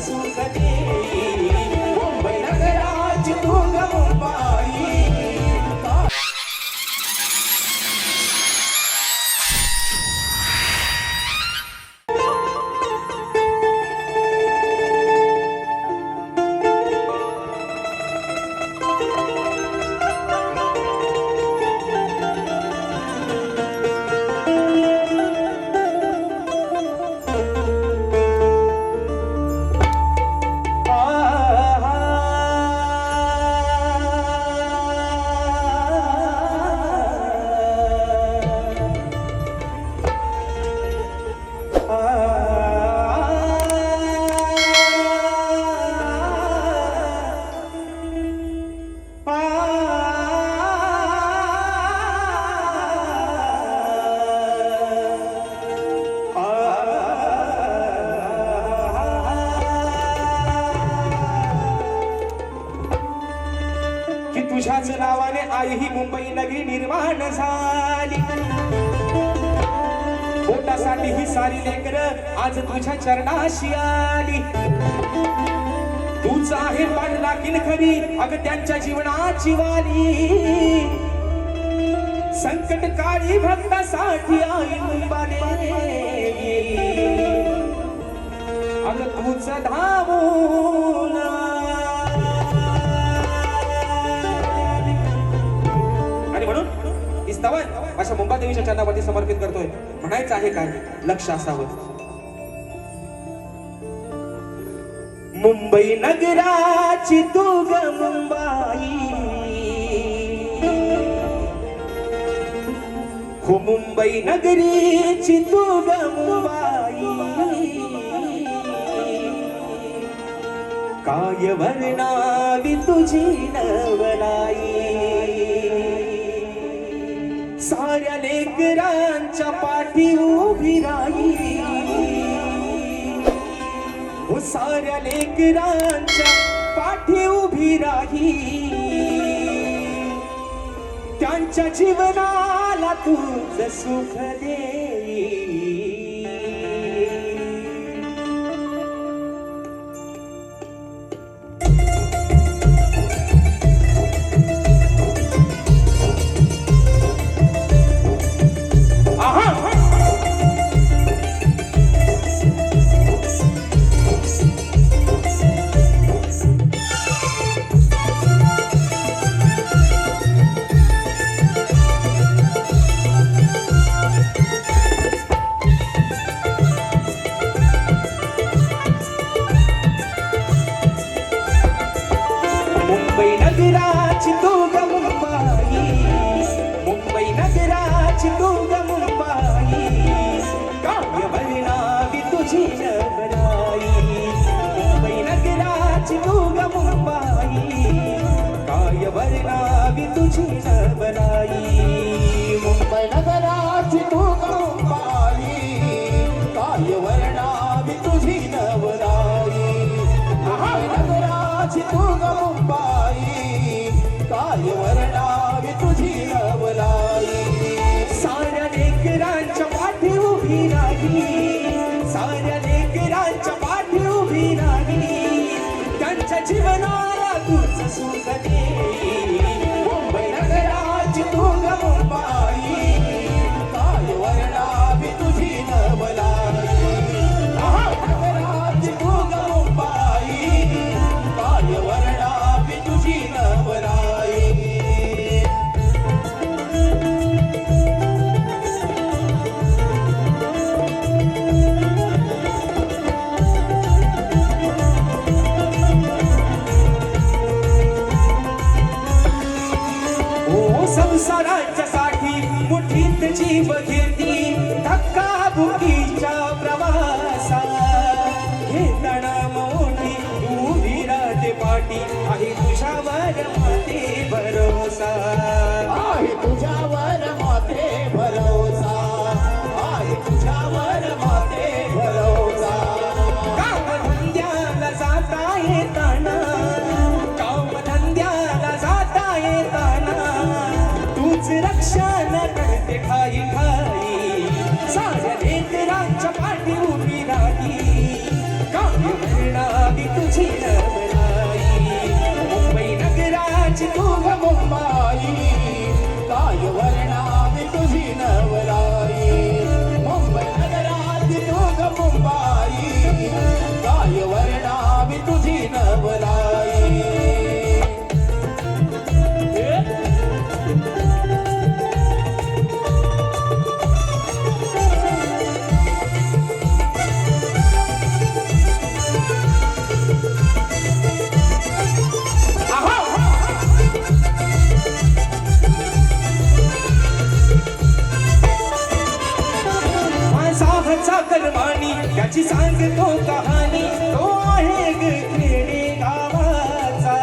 सुख देई मुंबई नगराची तू ग मुंबाई तुझ्याच नावाने आई ही मुंबई नगरी निर्माण झाली पोटासाठी ही सारी लेकरं आज तुझ्या चरणाशी आली तूच आहे पाठराखील खरी अगं त्यांच्या जीवनाची वाली संकट काळी भक्तासाठी आई मुंबाने अगं तूच धावून अशा मुंबादेवीच्या चरणावरती समर्पित करतोय म्हणायचं आहे काय लक्ष असावं मुंबई नगराची तू ग मुंबाई हो मुंबई नगरीची तू ग मुंबाई काय वर्णावी तुझी नवलाई साऱ्या लेकरांच्या पाठी उभी राही हो साऱ्या लेकरांच्या पाठी उभी राही त्यांच्या जीवनाला तुझ सुख देई मुंबई नगराची तू ग मुंबाई मुंबई नगराची तू ग मुंबाई काय वर्णावी तुझी नवलाई मुंबई नगराची तू ग मुंबाई काय वर्णावी तुझी नवलाई मुंबई नगराची तू ग मुंबाई काय वर्णावी तुझी नवलाई मुंबई नगराची तू ग काय वर्णावी तुझी नवलाई साऱ्या लेकरांच्या पाठी उभी राही साऱ्या लेकरांच्या पाठी उभी राही त्यांच्या जीवनाला तुझ सुख देई मुंबई नगराची तू ग मुंबाई काय वर्णावी तुझी नवलाई नगराची तू ग मुंबाई काय वर्णावी तुझी नवलाई संसाराच्यासाठी मुठीत जीव घेती धक्का बुकीच्या प्रवासात घेताना मोठी उभी राहते पाठी आहे तुझ्यावर माते भरोसा आहे तुझ्यावर माते भरोसा आहे तुझ्यावर माते भरोसा कामधंद्याला जाता येताना कामधंद्याला जाता येताना रक्षण करते ठाई ठाई साऱ्या लेकरांच्या पाठी उभी राही काय वर्णावी काय वर्णावी तुझी नवलाई मुंबई नगरात तू ग मुंबाई काय वर्णावी तुझी नवलाई कर्मानी त्याची सांगतो कहाणी तो आहे ग खेडे गावाचा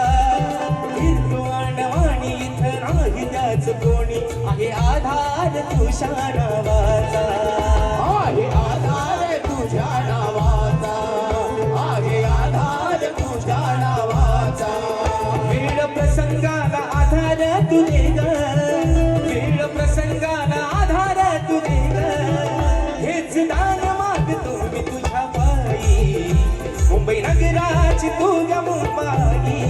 फिरतो अडवाणी इथं नाही त्याच कोणी आहे आधार तुझ्या नावाचा आहे आधार तुझ्या नावाचा आहे आधार तुझ्या नावाचा वेळ प्रसंगाला आधार तुझे ग वेळ प्रसंगाला आधार तुझे ग हेच दान मागतो मी तुझ्या पायी मुंबई नगराची तू ग मुंबाई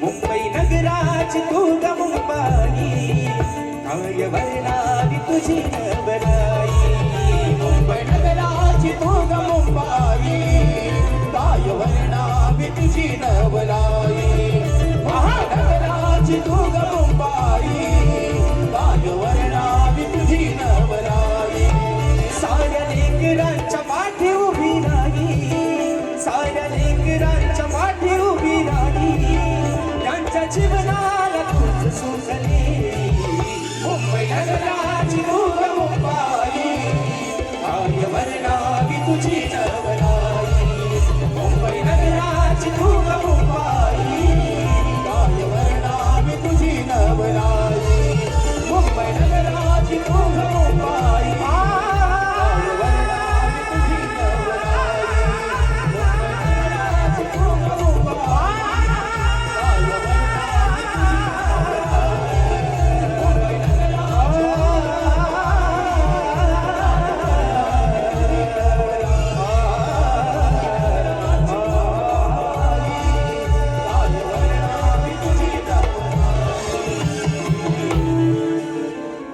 मुंबई नगराची तू ग मुंबाई काय वर्णावी तुझी नवलाई मुंबई नगराची तू ग मुंबाई काय वर्णावी तुझी नवलाई महानगराची तू ग मुंबाई काय वर्णावी तुझी नवलाई साऱ्या लेकरांच्या पाठी उभी राही साऱ्या लेकरांच्या पाठी उभी राही त्यांच्या जीवनाला तुझ सुचले मुंबई नगराची तू ग मुंबाई काय वर्णावी तुझी नवलाई मुंबई नगराची तू ग मुंबाई काय वर्णावी तुझी नवलाई मुंबई नगराची तू ग मुंबाई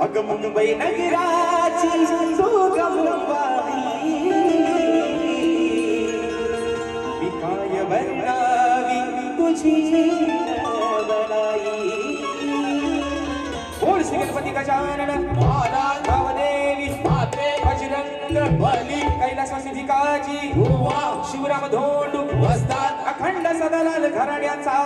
अग मुंबई नगराची तू ग मुंबाई मी काय वर्णावी तुझी नवलाई बोल श्री गणपती गजानन महाराज भावदेवी माते बजरंग बली कैलासवासी भिकाजी भुवा शिवराम धोंडू वस्ताद अखंड सदालाल घराण्याचा